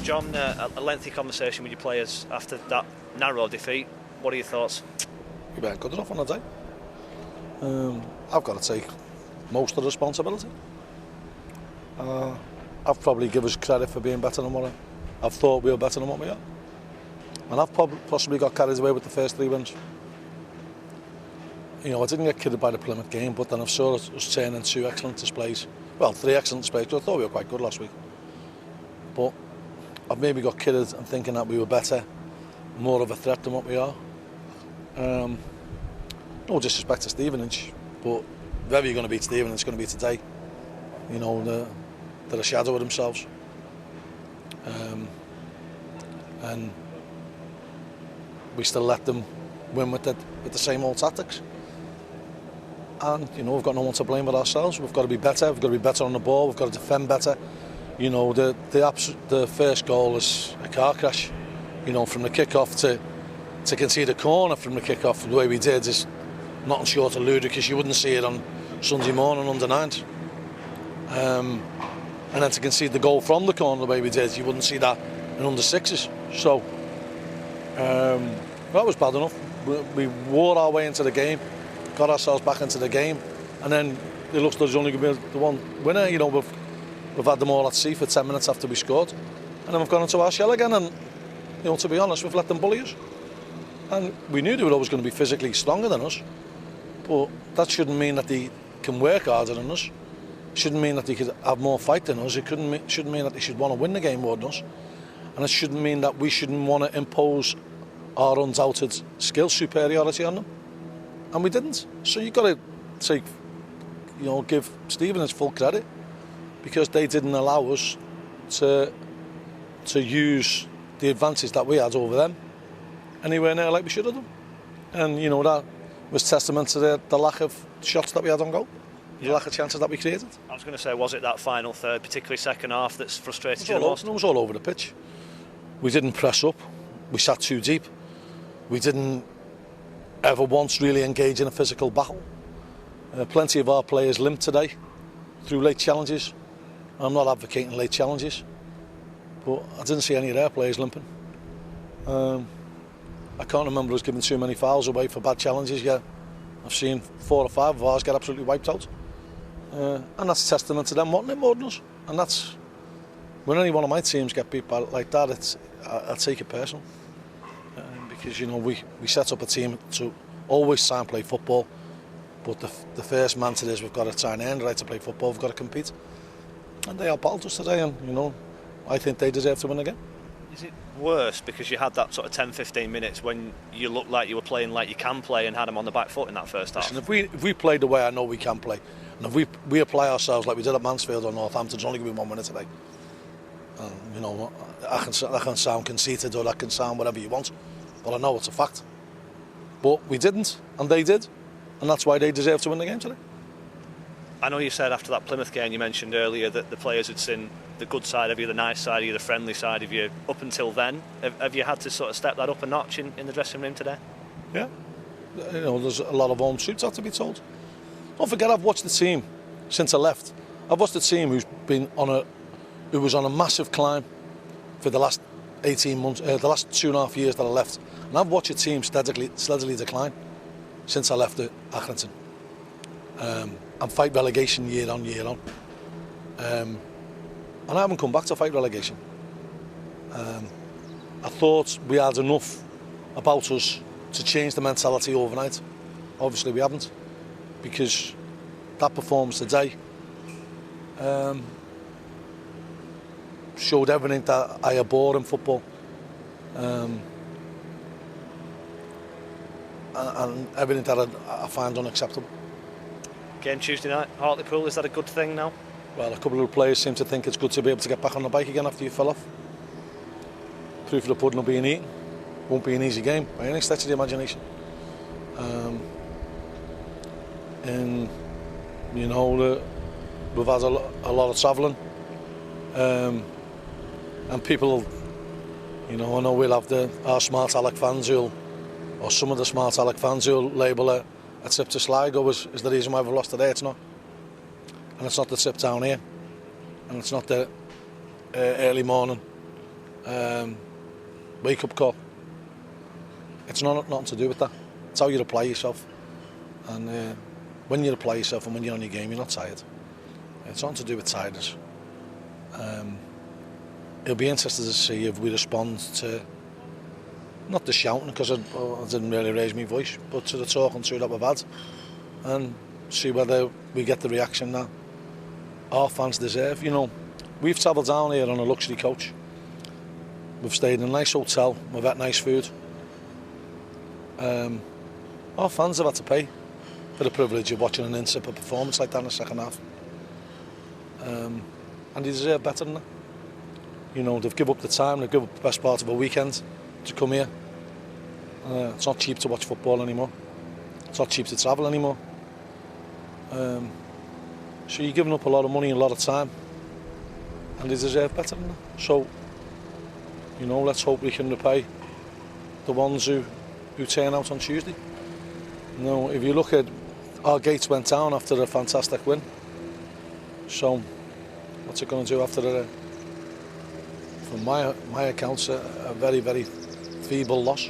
John, a lengthy conversation with your players after that narrow defeat. What are your thoughts? We weren't good enough on the day. I've got to take most of the responsibility. I've probably given us credit for being better than what I've thought we were better than what we are. And I've possibly got carried away with the first 3 wins. You know, I didn't get kidded by the Plymouth game, but then I've saw us turn in 2 excellent displays. Well, 3 excellent displays, because I thought we were quite good last week. But I've maybe got kidded and thinking that we were better, more of a threat than what we are. No disrespect to Stevenage, but whoever you're going to beat Stevenage, it's going to be today. You know, they're a shadow of themselves. And we still let them win with the same old tactics. And, you know, we've got no one to blame but ourselves. We've got to be better. We've got to be better on the ball. We've got to defend better. You know, the first goal is a car crash. You know, from the kick-off to concede a corner from the kick-off the way we did is nothing short of ludicrous. You wouldn't see it on Sunday morning under 9s. And then to concede the goal from the corner the way we did, you wouldn't see that in under 6s. So that was bad enough. We wore our way into the game, got ourselves back into the game, and then it looks like there's only going to be the one winner. You know, we've had them all at sea for 10 minutes after we scored, and then we've gone into our shell again. And you know, to be honest, we've let them bully us. And we knew they were always going to be physically stronger than us, but that shouldn't mean that they can work harder than us. It shouldn't mean that they could have more fight than us. It shouldn't mean that they should want to win the game more than us. And it shouldn't mean that we shouldn't want to impose our undoubted skill superiority on them. And we didn't. So you've got to give Stevenage full credit, because they didn't allow us to use the advantage that we had over them anywhere near like we should have done. And you know, that was testament to the lack of shots that we had on goal, the lack of chances that we created. I was going to say, was it that final third, particularly second half, that's frustrated you the most? It was all over the pitch. We didn't press up. We sat too deep. We didn't ever once really engage in a physical battle. Plenty of our players limped today through late challenges. I'm not advocating late challenges, but I didn't see any of their players limping. I can't remember us giving too many fouls away for bad challenges yet. I've seen 4 or 5 of ours get absolutely wiped out. And that's a testament to them wanting it more than us. And that's, when any one of my teams get beat by like that, I take it personal. Because, you know, we set up a team to always try and play football, but the first man to this, we've got to try and earn the right to play football, we've got to compete. And they outballed us today, and, you know, I think they deserve to win again. Is it worse because you had that sort of 10-15 minutes when you looked like you were playing like you can play and had them on the back foot in that first half? Listen, if we play the way I know we can play, and if we apply ourselves like we did at Mansfield or Northampton, it's only going to be 1 minute today. You know, I can sound conceited, or that can sound whatever you want, but I know it's a fact. But we didn't, and they did, and that's why they deserve to win the game today. I know you said after that Plymouth game, you mentioned earlier that the players had seen the good side of you, the nice side of you, the friendly side of you up until then. Have you had to sort of step that up a notch in the dressing room today? Yeah. You know, there's a lot of home truths have to be told. Don't forget, I've watched the team since I left. I've watched the team who was on a massive climb for the last 18 months, the last 2.5 years that I left. And I've watched a team steadily decline since I left at Accrington. And fight relegation year on year on. And I haven't come back to fight relegation. I thought we had enough about us to change the mentality overnight. Obviously we haven't, because that performance today showed everything that I abhor in football, and everything that I find unacceptable. Game Tuesday night, Hartlepool, is that a good thing now? Well, a couple of players seem to think it's good to be able to get back on the bike again after you fell off. Proof of the pudding will be eaten. Won't be an easy game by any stretch of the imagination. And you know, we've had a lot of travelling, and people, you know, I know we'll have our smart Alec fans or some of the smart Alec fans who'll label a trip to Sligo is the reason why we've lost today. It's not. And it's not the trip down here, and it's not the early morning Wake-up call. It's nothing to do with that. It's how you apply yourself. And when you apply yourself and when you're on your game, you're not tired. It's nothing to do with tiredness. It'll be interesting to see if we respond to, not the shouting, because I didn't really raise my voice, but to the talking to that we've had, and see whether we get the reaction that our fans deserve. You know, we've travelled down here on a luxury coach. We've stayed in a nice hotel, we've had nice food. Our fans have had to pay for the privilege of watching an insipid performance like that in the second half. And they deserve better than that. You know, they've given up the time, they've given up the best part of a weekend to come here. It's not cheap to watch football anymore. It's not cheap to travel anymore. So you're giving up a lot of money and a lot of time, and they deserve better than that. So, you know, let's hope we can repay the ones who turn out on Tuesday. You know, if you look at, our gates went down after a fantastic win. So, what's it going to do after from my accounts, a very, very feeble loss?